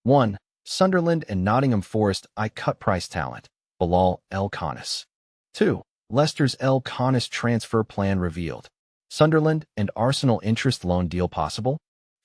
1. Sunderland and Nottingham Forest cut price talent, Bilal El Khannouss. 2. Leicester's El Khannouss transfer plan revealed. Sunderland and Arsenal interest loan deal possible?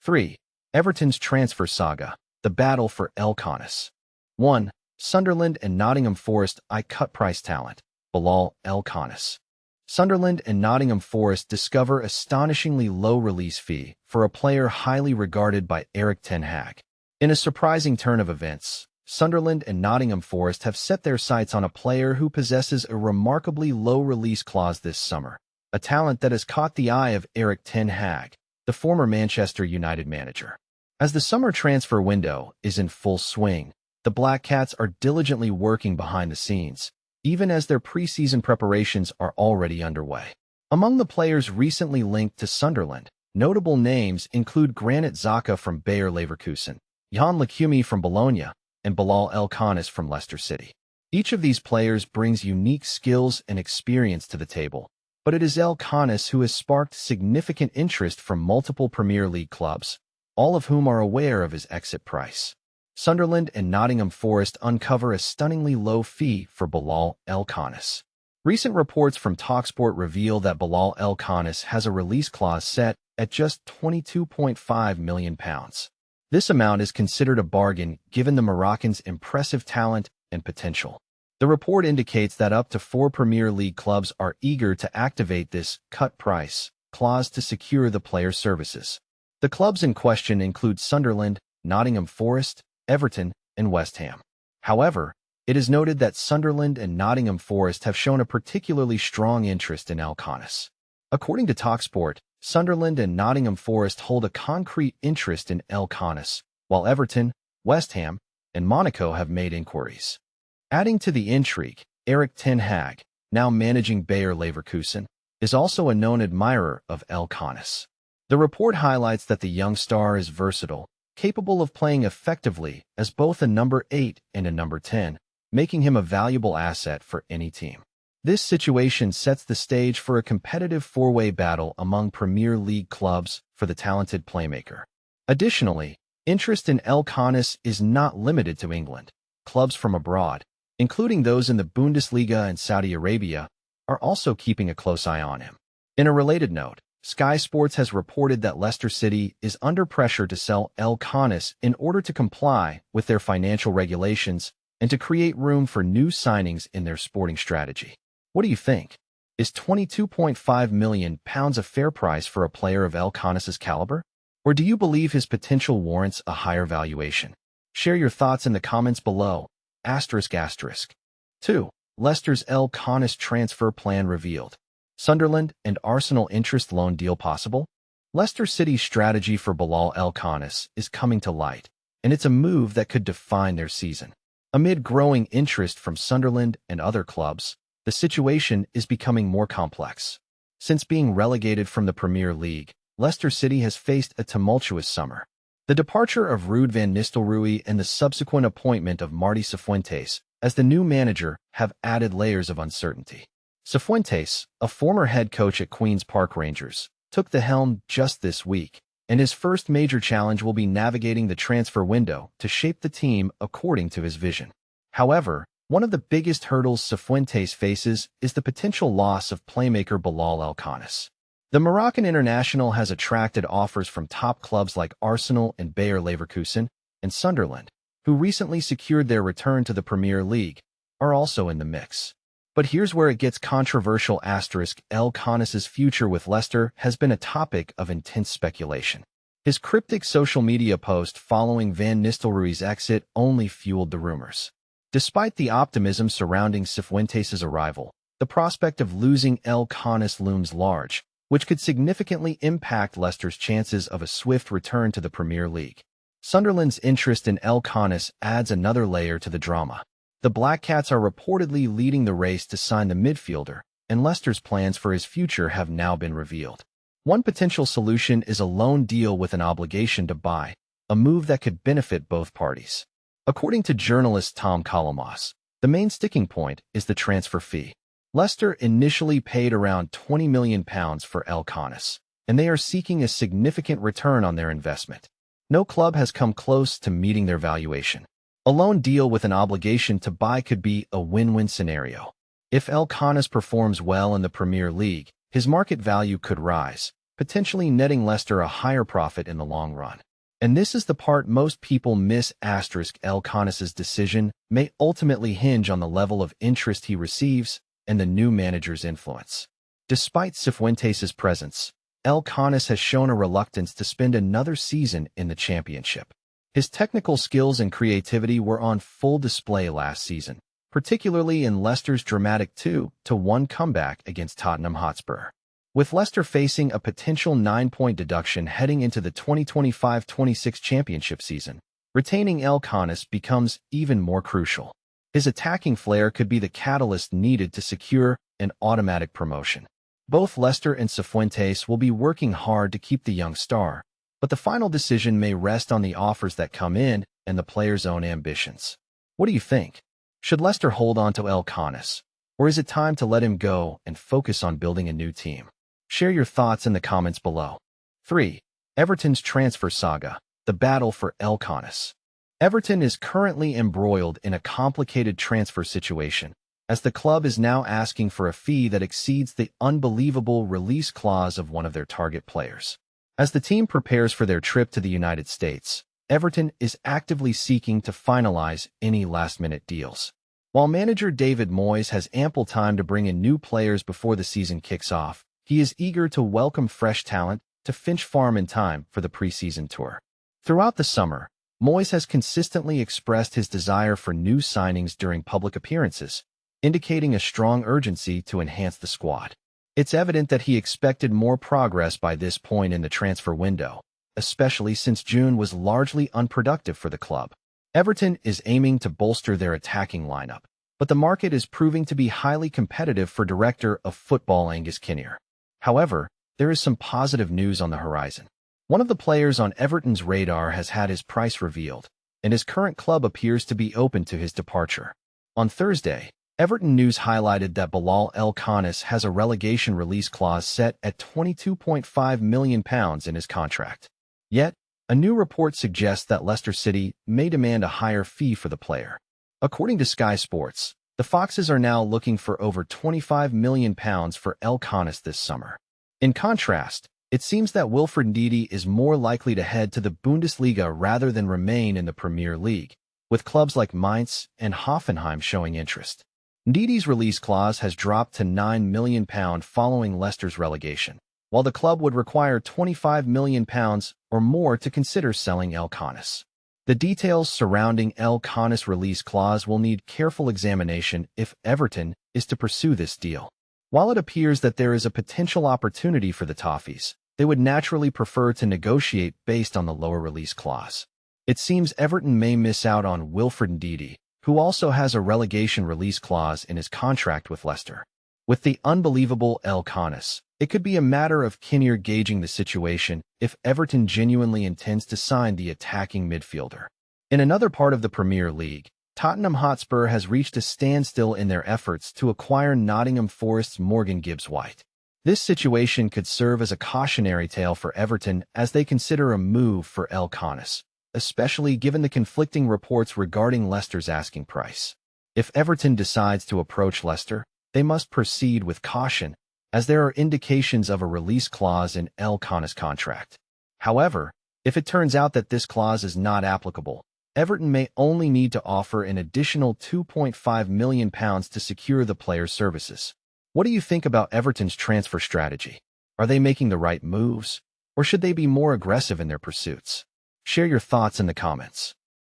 3. Everton's transfer saga, the battle for El Khannouss. 1. Sunderland and Nottingham Forest cut price talent, Bilal El Khannouss. Sunderland and Nottingham Forest discover astonishingly low release fee for a player highly regarded by Erik Ten Hag. In a surprising turn of events, Sunderland and Nottingham Forest have set their sights on a player who possesses a remarkably low release clause this summer, a talent that has caught the eye of Erik Ten Hag, the former Manchester United manager. As the summer transfer window is in full swing, the Black Cats are diligently working behind the scenes, even as their preseason preparations are already underway. Among the players recently linked to Sunderland, notable names include Granit Xhaka from Bayer Leverkusen, Jan Lacumi from Bologna, and Bilal El Khannouss from Leicester City. Each of these players brings unique skills and experience to the table, but it is El Khannouss who has sparked significant interest from multiple Premier League clubs, all of whom are aware of his exit price. Sunderland and Nottingham Forest uncover a stunningly low fee for Bilal El Khannouss. Recent reports from TalkSport reveal that Bilal El Khannouss has a release clause set at just £22.5 million. This amount is considered a bargain given the Moroccan's impressive talent and potential. The report indicates that up to 4 Premier League clubs are eager to activate this cut price clause to secure the player's services. The clubs in question include Sunderland, Nottingham Forest, Everton, and West Ham. However, it is noted that Sunderland and Nottingham Forest have shown a particularly strong interest in El Khannouss. According to TalkSport, Sunderland and Nottingham Forest hold a concrete interest in El Khannouss, while Everton, West Ham, and Monaco have made inquiries. Adding to the intrigue, Erik Ten Hag, now managing Bayer Leverkusen, is also a known admirer of El Khannouss. The report highlights that the young star is versatile, capable of playing effectively as both a number 8 and a number 10, making him a valuable asset for any team. This situation sets the stage for a competitive four-way battle among Premier League clubs for the talented playmaker. Additionally, interest in El Khannouss is not limited to England. Clubs from abroad, including those in the Bundesliga and Saudi Arabia, are also keeping a close eye on him. In a related note, Sky Sports has reported that Leicester City is under pressure to sell El Khannouss in order to comply with their financial regulations and to create room for new signings in their sporting strategy. What do you think? Is £22.5 million a fair price for a player of El Khannouss's caliber? Or do you believe his potential warrants a higher valuation? Share your thoughts in the comments below. **. 2. Leicester's El Khannouss transfer plan revealed. Sunderland and Arsenal interest loan deal possible? Leicester City's strategy for Bilal El Khannouss is coming to light, and it's a move that could define their season. Amid growing interest from Sunderland and other clubs, the situation is becoming more complex. Since being relegated from the Premier League, Leicester City has faced a tumultuous summer. The departure of Ruud van Nistelrooy and the subsequent appointment of Martí Cifuentes as the new manager have added layers of uncertainty. Cifuentes, a former head coach at Queen's Park Rangers, took the helm just this week, and his first major challenge will be navigating the transfer window to shape the team according to his vision. However, one of the biggest hurdles Cifuentes faces is the potential loss of playmaker Bilal El Khannouss. The Moroccan international has attracted offers from top clubs like Arsenal and Bayer Leverkusen, and Sunderland, who recently secured their return to the Premier League, are also in the mix. But here's where it gets controversial. El Khannouss's future with Leicester has been a topic of intense speculation. His cryptic social media post following Van Nistelrooy's exit only fueled the rumors. Despite the optimism surrounding Cifuentes' arrival, the prospect of losing El Khannouss looms large, which could significantly impact Leicester's chances of a swift return to the Premier League. Sunderland's interest in El Khannouss adds another layer to the drama. The Black Cats are reportedly leading the race to sign the midfielder, and Leicester's plans for his future have now been revealed. One potential solution is a loan deal with an obligation to buy, a move that could benefit both parties. According to journalist Tom Kalamos, the main sticking point is the transfer fee. Leicester initially paid around £20 million for El Khannouss, and they are seeking a significant return on their investment. No club has come close to meeting their valuation. A loan deal with an obligation to buy could be a win-win scenario. If El Khannouss performs well in the Premier League, his market value could rise, potentially netting Leicester a higher profit in the long run. And this is the part most people miss. El Khannouss's decision may ultimately hinge on the level of interest he receives and the new manager's influence. Despite Cifuentes' presence, El Khannouss has shown a reluctance to spend another season in the Championship. His technical skills and creativity were on full display last season, particularly in Leicester's dramatic 2-1 comeback against Tottenham Hotspur. With Leicester facing a potential 9-point deduction heading into the 2025-26 Championship season, retaining El Khannouss becomes even more crucial. His attacking flair could be the catalyst needed to secure an automatic promotion. Both Leicester and Cifuentes will be working hard to keep the young star, but the final decision may rest on the offers that come in and the player's own ambitions. What do you think? Should Leicester hold on to El Khannouss, or is it time to let him go and focus on building a new team? Share your thoughts in the comments below. 3. Everton's transfer saga, the battle for El Khannouss. Everton is currently embroiled in a complicated transfer situation, as the club is now asking for a fee that exceeds the unbelievable release clause of one of their target players. As the team prepares for their trip to the United States, Everton is actively seeking to finalize any last-minute deals. While manager David Moyes has ample time to bring in new players before the season kicks off, he is eager to welcome fresh talent to Finch Farm in time for the preseason tour. Throughout the summer, Moyes has consistently expressed his desire for new signings during public appearances, indicating a strong urgency to enhance the squad. It's evident that he expected more progress by this point in the transfer window, especially since June was largely unproductive for the club. Everton is aiming to bolster their attacking lineup, but the market is proving to be highly competitive for Director of Football Angus Kinnear. However, there is some positive news on the horizon. One of the players on Everton's radar has had his price revealed, and his current club appears to be open to his departure. On Thursday, Everton News highlighted that Bilal El Khannouss has a relegation release clause set at £22.5 million in his contract. Yet, a new report suggests that Leicester City may demand a higher fee for the player. According to Sky Sports, the Foxes are now looking for over £25 million for El Khannouss this summer. In contrast, it seems that Wilfred Ndidi is more likely to head to the Bundesliga rather than remain in the Premier League, with clubs like Mainz and Hoffenheim showing interest. Ndidi's release clause has dropped to £9 million following Leicester's relegation, while the club would require £25 million or more to consider selling El Khannouss. The details surrounding El Khannouss' release clause will need careful examination if Everton is to pursue this deal. While it appears that there is a potential opportunity for the Toffees, they would naturally prefer to negotiate based on the lower release clause. It seems Everton may miss out on Wilfred Ndidi, who also has a relegation release clause in his contract with Leicester. With the unbelievable El Khannouss, it could be a matter of Kinnear gauging the situation if Everton genuinely intends to sign the attacking midfielder. In another part of the Premier League, Tottenham Hotspur has reached a standstill in their efforts to acquire Nottingham Forest's Morgan Gibbs-White. This situation could serve as a cautionary tale for Everton as they consider a move for El Khannouss, especially given the conflicting reports regarding Leicester's asking price. If Everton decides to approach Leicester, they must proceed with caution, as there are indications of a release clause in El Khannouss' contract. However, if it turns out that this clause is not applicable, Everton may only need to offer an additional £2.5 million to secure the player's services. What do you think about Everton's transfer strategy? Are they making the right moves, or should they be more aggressive in their pursuits? Share your thoughts in the comments.